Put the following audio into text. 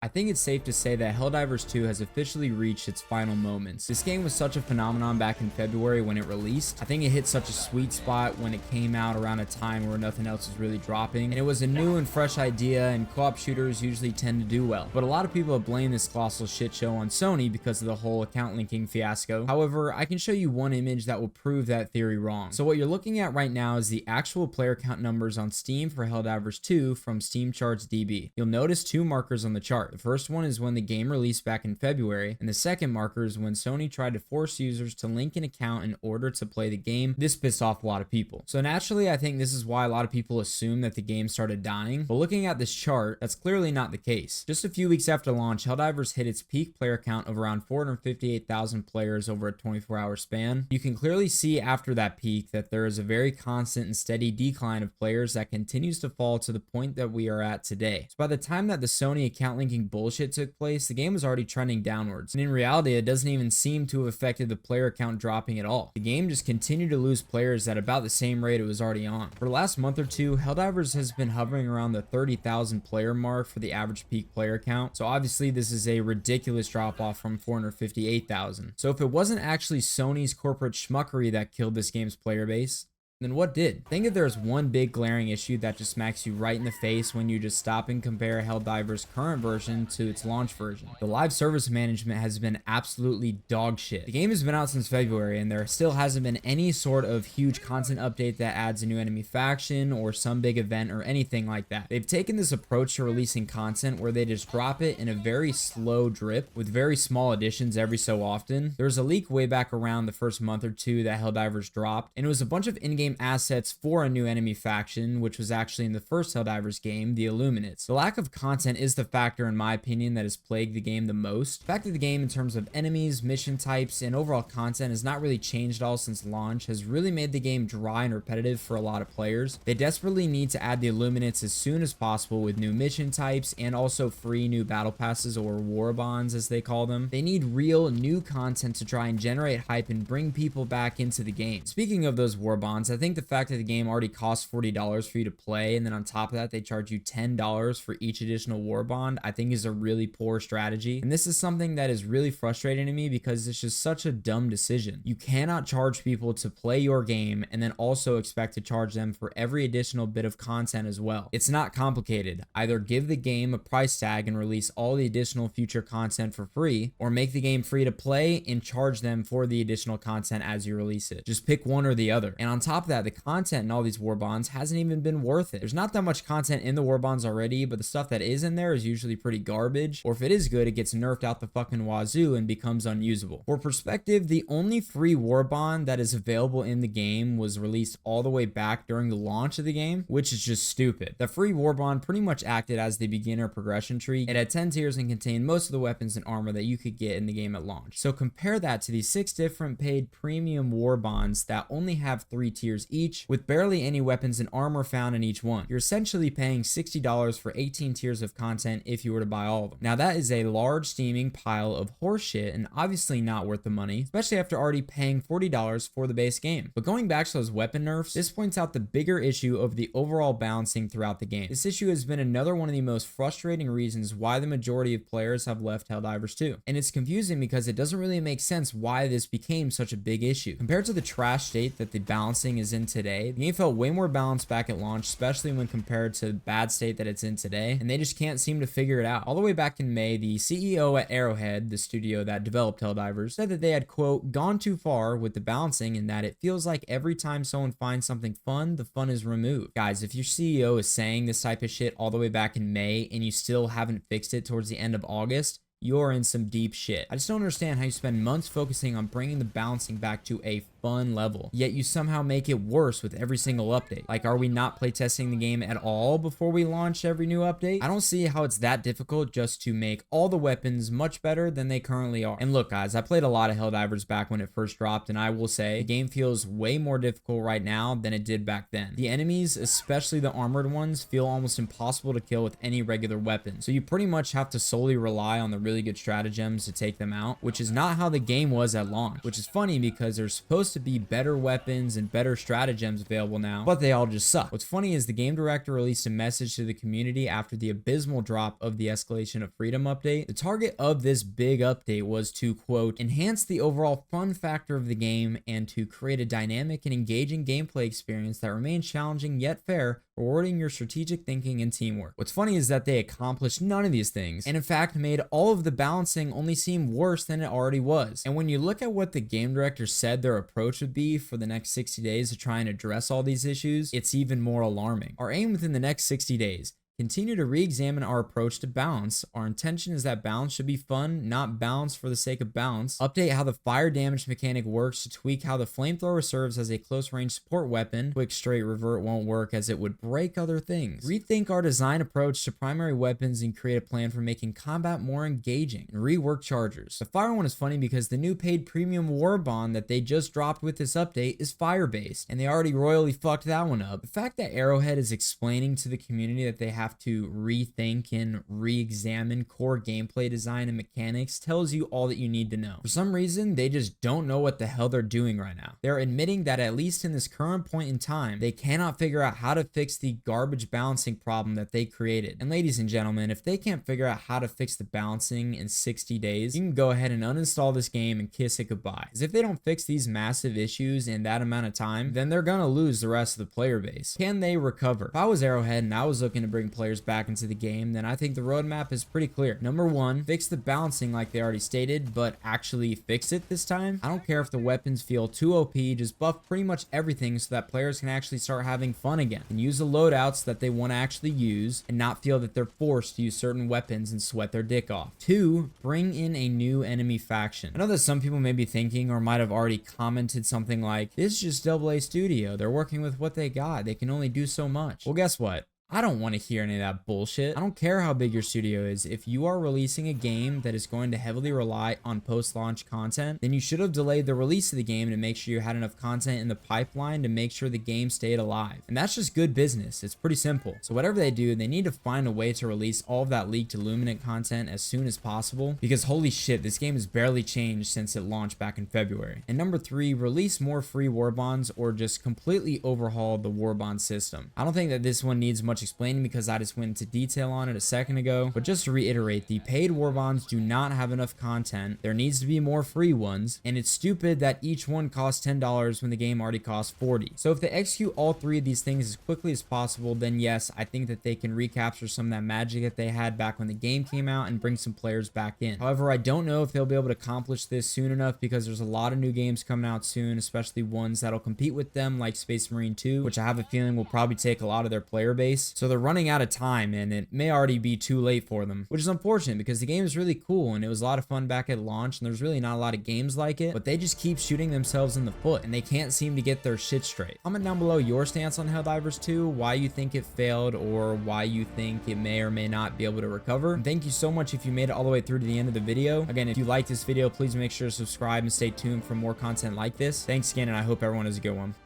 I think it's safe to say that Helldivers 2 has officially reached its final moments. This game was such a phenomenon back in February when it released. I think it hit such a sweet spot when it came out around a time where nothing else was really dropping. And it was a new and fresh idea, and co-op shooters usually tend to do well. But a lot of people have blamed this colossal shit show on Sony because of the whole account linking fiasco. However, I can show you one image that will prove that theory wrong. So what you're looking at right now is the actual player count numbers on Steam for Helldivers 2 from Steam Charts DB. You'll notice two markers on the chart. The first one is when the game released back in February, and the second marker is when Sony tried to force users to link an account in order to play the game. This pissed off a lot of people. So naturally, I think this is why a lot of people assume that the game started dying, but looking at this chart, that's clearly not the case. Just a few weeks after launch, Helldivers hit its peak player count of around 458,000 players over a 24-hour span. You can clearly see after that peak that there is a very constant and steady decline of players that continues to fall to the point that we are at today. So by the time that the Sony account linking bullshit took place, the game was already trending downwards. And in reality, it doesn't even seem to have affected the player count dropping at all. The game just continued to lose players at about the same rate it was already on. For the last month or two, Helldivers has been hovering around the 30,000 player mark for the average peak player count. So obviously this is a ridiculous drop off from 458,000. So if it wasn't actually Sony's corporate schmuckery that killed this game's player base, then what did? I think if there's one big glaring issue that just smacks you right in the face when you just stop and compare Helldivers' current version to its launch version. The live service management has been absolutely dog shit. The game has been out since February, and there still hasn't been any sort of huge content update that adds a new enemy faction or some big event or anything like that. They've taken this approach to releasing content where they just drop it in a very slow drip with very small additions every so often. There was a leak way back around the first month or two that Helldivers dropped, and it was a bunch of in-game assets for a new enemy faction, which was actually in the first Helldivers game, the Illuminates. The lack of content is the factor, in my opinion, that has plagued the game the most. The fact that the game in terms of enemies, mission types, and overall content has not really changed at all since launch has really made the game dry and repetitive for a lot of players. They desperately need to add the Illuminates as soon as possible with new mission types and also free new battle passes, or war bonds as they call them. They need real new content to try and generate hype and bring people back into the game. Speaking of those war bonds, I think the fact that the game already costs $40 for you to play, and then on top of that they charge you $10 for each additional war bond, I think is a really poor strategy. And this is something that is really frustrating to me because it's just such a dumb decision. You cannot charge people to play your game and then also expect to charge them for every additional bit of content as well. It's not complicated. Either give the game a price tag and release all the additional future content for free, or make the game free to play and charge them for the additional content as you release it. Just pick one or the other. And on top of that, the content in all these war bonds hasn't even been worth it. There's not that much content in the war bonds already, but the stuff that is in there is usually pretty garbage, or if it is good, it gets nerfed out the fucking wazoo and becomes unusable. For perspective, the only free war bond that is available in the game was released all the way back during the launch of the game, which is just stupid. The free war bond pretty much acted as the beginner progression tree. It had 10 tiers and contained most of the weapons and armor that you could get in the game at launch. So compare that to the 6 different paid premium war bonds that only have 3 tiers each, with barely any weapons and armor found in each one. You're essentially paying $60 for 18 tiers of content if you were to buy all of them. Now that is a large steaming pile of horseshit and obviously not worth the money, especially after already paying $40 for the base game. But going back to those weapon nerfs, this points out the bigger issue of the overall balancing throughout the game. This issue has been another one of the most frustrating reasons why the majority of players have left Helldivers 2. And it's confusing because it doesn't really make sense why this became such a big issue. Compared to the trash state that the balancing is in today, the game felt way more balanced back at launch, especially when compared to the bad state that it's in today, and they just can't seem to figure it out. All the way back in May, the CEO at Arrowhead, the studio that developed Helldivers, said that they had, quote, gone too far with the balancing in that it feels like every time someone finds something fun, the fun is removed. Guys, if your CEO is saying this type of shit all the way back in May and you still haven't fixed it towards the end of August, you're in some deep shit. I just don't understand how you spend months focusing on bringing the balancing back to a fun level, yet you somehow make it worse with every single update. Like, are we not playtesting the game at all before we launch every new update? I don't see how it's that difficult just to make all the weapons much better than they currently are. And look guys, I played a lot of Helldivers back when it first dropped, and I will say the game feels way more difficult right now than it did back then. The enemies, especially the armored ones, feel almost impossible to kill with any regular weapon, so you pretty much have to solely rely on the really good stratagems to take them out, which is not how the game was at launch, which is funny because there's supposed supposed to be better weapons and better stratagems available now, but they all just suck. What's funny is the game director released a message to the community after the abysmal drop of the Escalation of Freedom update. The target of this big update was to, quote, enhance the overall fun factor of the game and to create a dynamic and engaging gameplay experience that remains challenging yet fair, rewarding your strategic thinking and teamwork. What's funny is that they accomplished none of these things, and in fact made all of the balancing only seem worse than it already was. And when you look at what the game director said their approach would be for the next 60 days to try and address all these issues, it's even more alarming. Our aim within the next 60 days: continue to re-examine our approach to balance. Our intention is that balance should be fun, not balance for the sake of balance. Update how the fire damage mechanic works to tweak how the flamethrower serves as a close range support weapon. Quick straight revert won't work as it would break other things. Rethink our design approach to primary weapons and create a plan for making combat more engaging. And rework chargers. The fire one is funny because the new paid premium war bond that they just dropped with this update is fire based, and they already royally fucked that one up. The fact that Arrowhead is explaining to the community that they have to rethink and re-examine core gameplay design and mechanics tells you all that you need to know. For some reason, they just don't know what the hell they're doing right now. They're admitting that at least in this current point in time, they cannot figure out how to fix the garbage balancing problem that they created. And ladies and gentlemen, if they can't figure out how to fix the balancing in 60 days, you can go ahead and uninstall this game and kiss it goodbye. Because if they don't fix these massive issues in that amount of time, then they're gonna lose the rest of the player base. Can they recover? If I was Arrowhead and I was looking to bring players back into the game, then I think the roadmap is pretty clear. Number one, fix the balancing like they already stated, but actually fix it this time. I don't care if the weapons feel too OP, just buff pretty much everything so that players can actually start having fun again and use the loadouts that they want to actually use and not feel that they're forced to use certain weapons and sweat their dick off. Two, bring in a new enemy faction. I know that some people may be thinking or might have already commented something like, this is just AA Studio. They're working with what they got. They can only do so much. Well, guess what? I don't want to hear any of that bullshit. I don't care how big your studio is. If you are releasing a game that is going to heavily rely on post-launch content, then you should have delayed the release of the game to make sure you had enough content in the pipeline to make sure the game stayed alive. And that's just good business. It's pretty simple. So whatever they do, they need to find a way to release all of that leaked Illuminate content as soon as possible, because holy shit, this game has barely changed since it launched back in February. And number three, release more free war bonds or just completely overhaul the war bond system. I don't think that this one needs much explaining because I just went into detail on it a second ago, but just to reiterate, the paid war bonds do not have enough content. There needs to be more free ones, and it's stupid that each one costs $10 when the game already costs $40. So if they execute all three of these things as quickly as possible, then yes, I think that they can recapture some of that magic that they had back when the game came out and bring some players back in. However, I don't know if they'll be able to accomplish this soon enough because there's a lot of new games coming out soon, especially ones that'll compete with them like Space Marine 2, which I have a feeling will probably take a lot of their player base. So they're running out of time and it may already be too late for them, which is unfortunate because the game is really cool and it was a lot of fun back at launch and there's really not a lot of games like it, but they just keep shooting themselves in the foot and they can't seem to get their shit straight. Comment down below your stance on Helldivers 2, why you think it failed or why you think it may or may not be able to recover. And thank you so much if you made it all the way through to the end of the video. Again, if you like this video, please make sure to subscribe and stay tuned for more content like this. Thanks again, and I hope everyone has a good one.